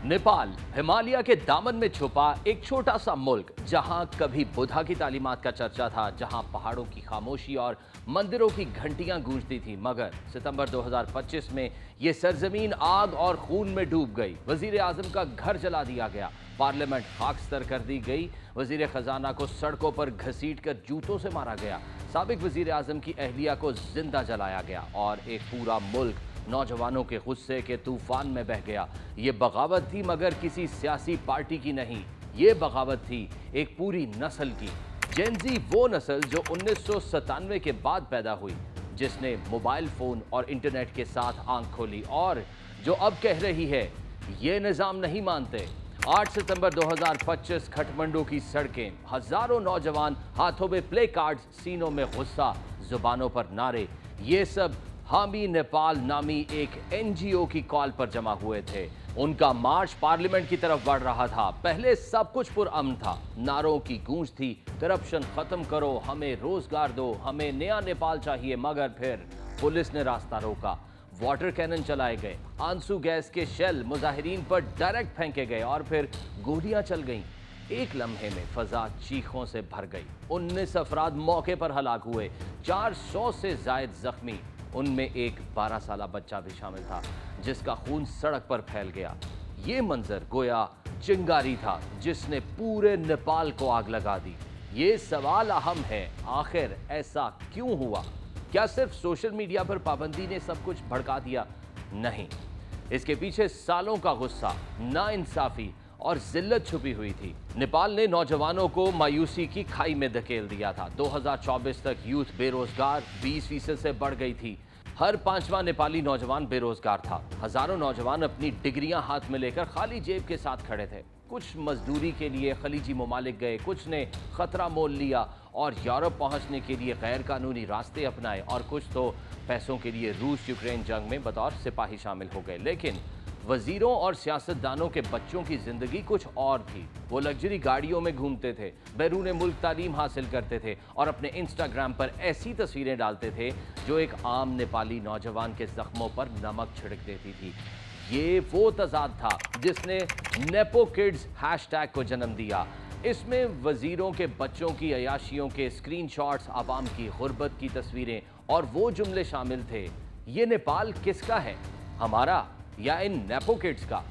नेपाल हिमालय के दामन में छुपा एक छोटा सा मुल्क, जहां कभी बुद्धा की तालीमात का चर्चा था, जहां पहाड़ों की खामोशी और मंदिरों की घंटियां गूंजती थी। मगर सितंबर 2025 में ये सरजमीन आग और खून में डूब गई। वजीर आजम का घर जला दिया गया, पार्लियामेंट खाकस्तर कर दी गई, वजीर खजाना को सड़कों पर घसीट कर जूतों से मारा गया, साबिक वजीर आजम की अहलिया को जिंदा जलाया गया और एक पूरा मुल्क नौजवानों के गुस्से के तूफान में बह गया। ये बगावत थी, मगर किसी सियासी पार्टी की नहीं, ये बगावत थी एक पूरी नस्ल की। जेनजी वो नस्ल जो 1997 के बाद पैदा हुई, जिसने मोबाइल फोन और इंटरनेट के साथ आंख खोली और जो अब कह रही है ये निजाम नहीं मानते। 8 सितंबर 2025 खटमंडू की सड़कें, हजारों नौजवान, हाथों में प्ले कार्ड्स, सीनों में गुस्सा, जुबानों पर नारे। ये सब हामी नेपाल नामी एक एनजीओ की कॉल पर जमा हुए थे। उनका मार्च पार्लियामेंट की तरफ बढ़ रहा था। पहले सब कुछ पुरअमन था, नारों की गूंज थी, करप्शन खत्म करो, हमें रोजगार दो, हमें नया नेपाल चाहिए। मगर फिर पुलिस ने रास्ता रोका, वाटर कैनन चलाए गए, आंसू गैस के शेल मुजाहिरीन पर डायरेक्ट फेंके गए और फिर गोलियां चल गईं। एक लम्हे में फजा चीखों से भर गई। 19 अफराद मौके पर हलाक हुए, 400 से जायद जख्मी, उनमें एक 12 साला बच्चा भी शामिल था, जिसका खून सड़क पर फैल गया। ये मंजर गोया चिंगारी था जिसने पूरे नेपाल को आग लगा दी। ये सवाल अहम है, आखिर ऐसा क्यों हुआ? क्या सिर्फ सोशल मीडिया पर पाबंदी ने सब कुछ भड़का दिया? नहीं, इसके पीछे सालों का गुस्सा, नाइंसाफी और जिल्लत छुपी हुई थी। नेपाल ने नौजवानों को मायूसी की खाई में धकेल दिया था। 2024 तक यूथ बेरोजगार 20% से बढ़ गई थी। हर 5वां नेपाली नौजवान बेरोजगार था। हजारों नौजवान अपनी डिग्रियां हाथ में लेकर खाली जेब के साथ खड़े थे। कुछ मजदूरी के लिए खलीजी ममालिक गए, कुछ ने खतरा मोल लिया और यूरोप पहुंचने के लिए गैर कानूनी रास्ते अपनाए, और कुछ तो पैसों के लिए रूस यूक्रेन जंग में बतौर सिपाही शामिल हो गए। लेकिन वजीरों और सियासतदानों के बच्चों की जिंदगी कुछ और थी। वो लग्जरी गाड़ियों में घूमते थे, बैरून मुल्क तालीम हासिल करते थे और अपने इंस्टाग्राम पर ऐसी तस्वीरें डालते थे जो एक आम नेपाली नौजवान के जख्मों पर नमक छिड़क देती थी। ये वो तजाद था जिसने नेपो किड्स हैशटैग को जन्म दिया। इसमें वजीरों के बच्चों की अयाशियों के स्क्रीनशॉट्स, आवाम की गुर्बत की तस्वीरें और वो जुमले शामिल थे, ये नेपाल किसका है, हमारा या इन नेपो किड्स का?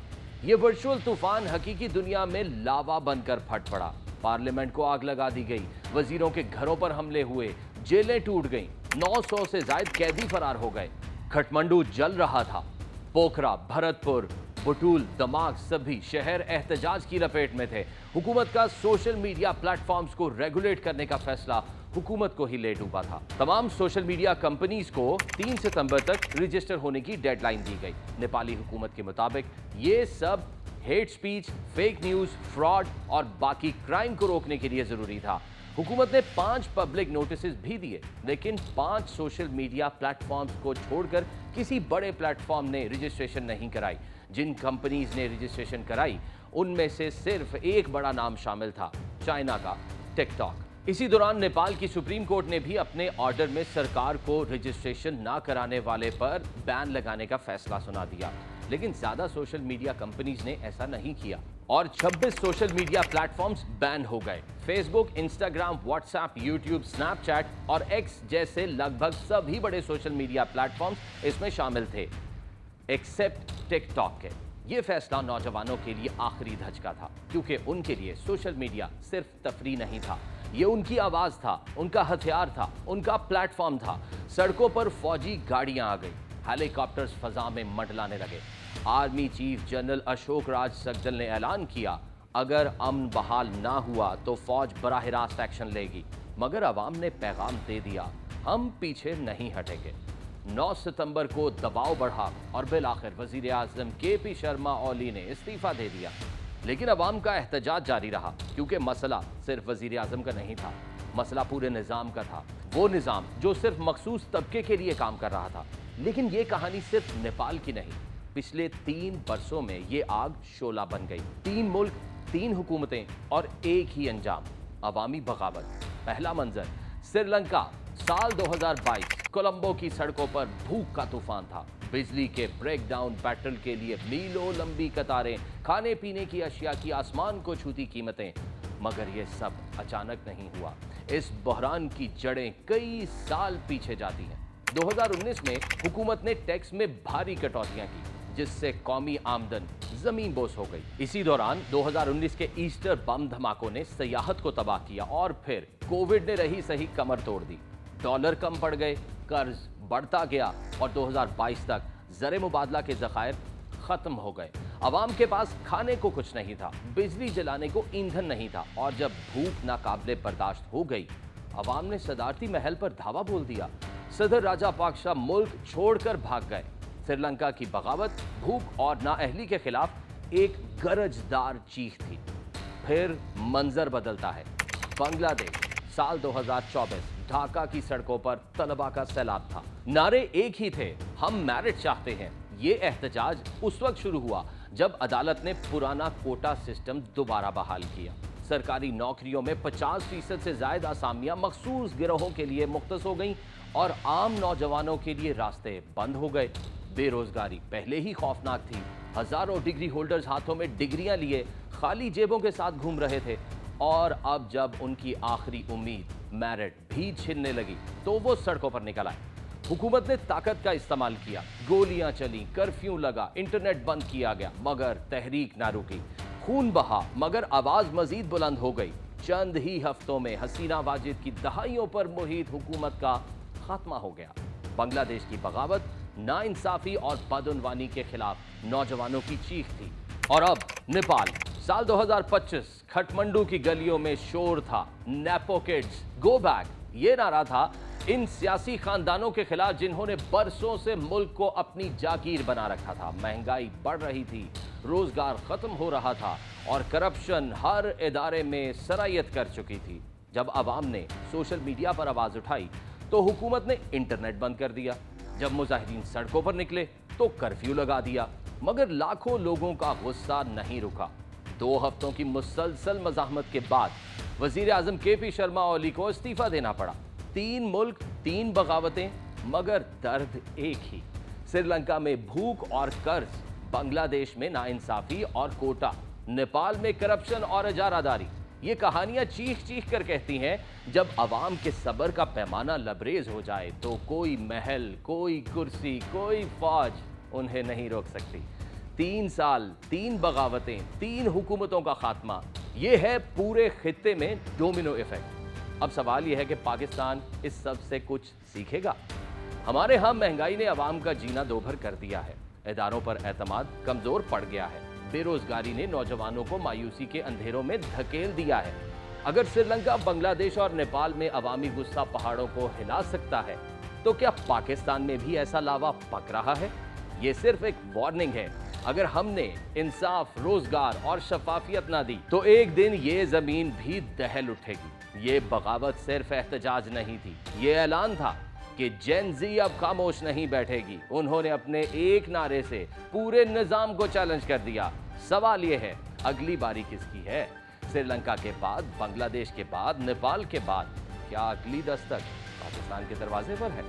ये वर्चुअल तूफान हकीकी दुनिया में लावा बनकर फट पड़ा। पार्लियामेंट को आग लगा दी गई, वजीरों के घरों पर हमले हुए, जेलें टूट गईं, 900 से ज्यादा कैदी फरार हो गए। खटमंडू जल रहा था। पोखरा, भरतपुर, बुटूल, दमाग सभी शहर एहतजाज की लपेट में थे। हुकूमत का सोशल मीडिया प्लेटफॉर्म्स को रेगुलेट करने का फैसला हुकूमत को ही ले डूबा था। तमाम सोशल मीडिया कंपनीज को 3 सितंबर तक रजिस्टर होने की डेडलाइन दी गई। नेपाली हुकूमत के मुताबिक ये सब hate speech, fake news, fraud और बाकी क्राइम को रोकने के लिए जरूरी था। हुकूमत ने 5 पब्लिक नोटिस भी दिए, लेकिन 5 सोशल मीडिया प्लेटफॉर्म्स को छोड़कर किसी बड़े प्लेटफॉर्म ने रजिस्ट्रेशन नहीं कराई। जिन कंपनीज ने रजिस्ट्रेशन कराई उनमें से सिर्फ एक बड़ा नाम शामिल था, चाइना का टिकटॉक। इसी दौरान नेपाल की सुप्रीम कोर्ट ने भी अपने ऑर्डर में सरकार को रजिस्ट्रेशन ना कराने वाले पर बैन लगाने का फैसला सुना दिया। लेकिन ज्यादा सोशल मीडिया कंपनीज ने ऐसा नहीं किया और 26 सोशल मीडिया प्लेटफॉर्म्स बैन हो गए। Facebook, Instagram, WhatsApp, YouTube, Snapchat और एक्स जैसे लगभग सभी बड़े सोशल मीडिया प्लेटफॉर्म्स इसमें शामिल थे, एक्सेप्ट टिकटॉक के। ये फैसला नौजवानों के लिए आखिरी धचका था, क्योंकि उनके लिए सोशल मीडिया सिर्फ तफरी नहीं था, ये उनकी आवाज था, उनका हथियार था, उनका प्लेटफॉर्म था। सड़कों पर फौजी गाड़ियां आ गई, हेलीकॉप्टर्स फजा में मंडलाने लगे। Army chief general Ashok Raj सगदल ने ऐलान किया, अगर अमन बहाल ना हुआ तो फौज बराह रास्त एक्शन लेगी। मगर अवाम ने पैगाम दे दिया, हम पीछे नहीं हटेंगे। 9 सितंबर को दबाव बढ़ा और बिल आखिर वजीर आजम के.पी. शर्मा ओली ने इस्तीफा दे दिया। लेकिन अवाम का एहतजाज जारी रहा, क्योंकि मसला सिर्फ वजीर आजम का नहीं था, मसला पूरे निज़ाम का था। वो निज़ाम जो सिर्फ मखसूस तबके के लिए काम कर रहा था। लेकिन ये कहानी सिर्फ नेपाल की नहीं, पिछले 3 बरसों में ये आग शोला बन गई। 3 मुल्क, 3 हुकूमतें और एक ही अंजाम, अवामी बगावत। पहला मंजर श्रीलंका, साल 2022, कोलंबो की सड़कों पर भूख का तूफान था। बिजली के ब्रेकडाउन बैटल के लिए मीलों लंबी कतारें, खाने पीने की अशिया की आसमान को छूती कीमतें। मगर ये सब अचानक नहीं हुआ। इस बहरान की जड़ें कई साल पीछे जाती हैं। 2019 में हुकूमत ने टैक्स में भारी कटौतियां की, जिससे कौमी आमदन जमीन बोस हो गई। इसी दौरान 2019 के ईस्टर बम धमाकों ने सियाहत को तबाह किया और फिर कोविड ने रही सही कमर तोड़ दी। डॉलर कम पड़ गए, कर्ज बढ़ता गया और 2022 तक ज़र मुबादला के ज़खायर खत्म हो गए। अवाम के पास खाने को कुछ नहीं था, बिजली जलाने को ईंधन नहीं था और जब भूख नाकाबिले बर्दाश्त हो गई, अवाम ने सदारती महल पर धावा बोल दिया। सदर राजा पाकशाह मुल्क छोड़कर भाग गए। श्रीलंका की बगावत, भूख और नाअहली के खिलाफ एक गरजदार चीख थी। फिर मंजर बदलता है। बांग्लादेश, साल 2024, ढाका की सड़कों पर तलबा का सैलाब था। नारे एक ही थे, हम मेरिट चाहते हैं। ये एहतजाज उस वक्त शुरू हुआ जब अदालत ने पुराना कोटा सिस्टम दोबारा बहाल किया। सरकारी नौकरियों में 50% से ज्यादा आसामियां मखसूस गिरोहों के लिए मुख्तस हो गईं और आम नौजवानों के लिए रास्ते बंद हो गए। बेरोजगारी पहले ही खौफनाक थी। हजारों डिग्री होल्डर्स हाथों में डिग्रियां लिए खाली जेबों के साथ घूम रहे थे और अब जब उनकी आखिरी उम्मीद मेरिट भी छिनने लगी तो वो सड़कों पर निकल आए। हुकूमत ने ताकत का इस्तेमाल किया, गोलियां चली, कर्फ्यू लगा, इंटरनेट बंद किया गया, मगर तहरीक ना रुकी। खून बहा मगर आवाज मजीद बुलंद हो गई। चंद ही हफ्तों में हसीना वाजिद की दहाइयों पर मुहित हुकूमत का खात्मा हो गया। बांग्लादेश की बगावत, नाइंसाफी और बदउनवानी के खिलाफ नौजवानों की चीख थी। और अब नेपाल, साल 2025, खटमंडू की गलियों में शोर था, नेपो किड्स गो बैक। ये नारा था इन सियासी खानदानों के खिलाफ जिन्होंने बरसों से मुल्क को अपनी जागीर बना रखा था। महंगाई बढ़ रही थी, रोजगार खत्म हो रहा था और करप्शन हर इदारे में सरायत कर चुकी थी। जब अवाम ने सोशल मीडिया पर आवाज उठाई तो हुकूमत ने इंटरनेट बंद कर दिया। जब मुजाहिदीन सड़कों पर निकले तो कर्फ्यू लगा दिया, मगर लाखों लोगों का गुस्सा नहीं रुका। 2 हफ्तों की मुसलसल मज़ाहमत के बाद वजीर आजम KP शर्मा ओली को इस्तीफा देना पड़ा। 3 मुल्क, 3 बगावतें, मगर दर्द एक ही। श्रीलंका में भूख और कर्ज, बांग्लादेश में नाइंसाफी और कोटा, नेपाल में करप्शन और इजारादारी। ये कहानियां चीख चीख कर कहती हैं, जब अवाम के सब्र का पैमाना लबरेज हो जाए तो कोई महल, कोई कुर्सी, कोई फौज उन्हें नहीं रोक सकती। 3 साल, 3 बगावतें, 3 हुकूमतों का खात्मा, ये है पूरे खित्ते में डोमिनो इफेक्ट। अब सवाल यह है कि पाकिस्तान इस सब से कुछ सीखेगा? हमारे यहाँ महंगाई ने अवाम का जीना दोभर कर दिया है, इदारों पर एतमाद कमजोर पड़ गया है, बेरोजगारी ने नौजवानों को मायूसी के अंधेरों में धकेल दिया है। अगर श्रीलंका, बांग्लादेश और नेपाल में अवामी गुस्सा पहाड़ों को हिला सकता है, तो क्या पाकिस्तान में भी ऐसा लावा पक रहा है? ये सिर्फ एक वार्निंग है। अगर हमने इंसाफ, रोजगार और शफाफियत ना दी तो एक दिन ये जमीन भी दहल उठेगी। ये बगावत सिर्फ एहतजाज नहीं थी, ये ऐलान था कि जेन ज़ी अब खामोश नहीं बैठेगी। उन्होंने अपने एक नारे से पूरे निजाम को चैलेंज कर दिया। सवाल ये है, अगली बारी किसकी है? श्रीलंका के बाद, बांग्लादेश के बाद, नेपाल के बाद, क्या अगली दस्तक पाकिस्तान के दरवाजे पर है?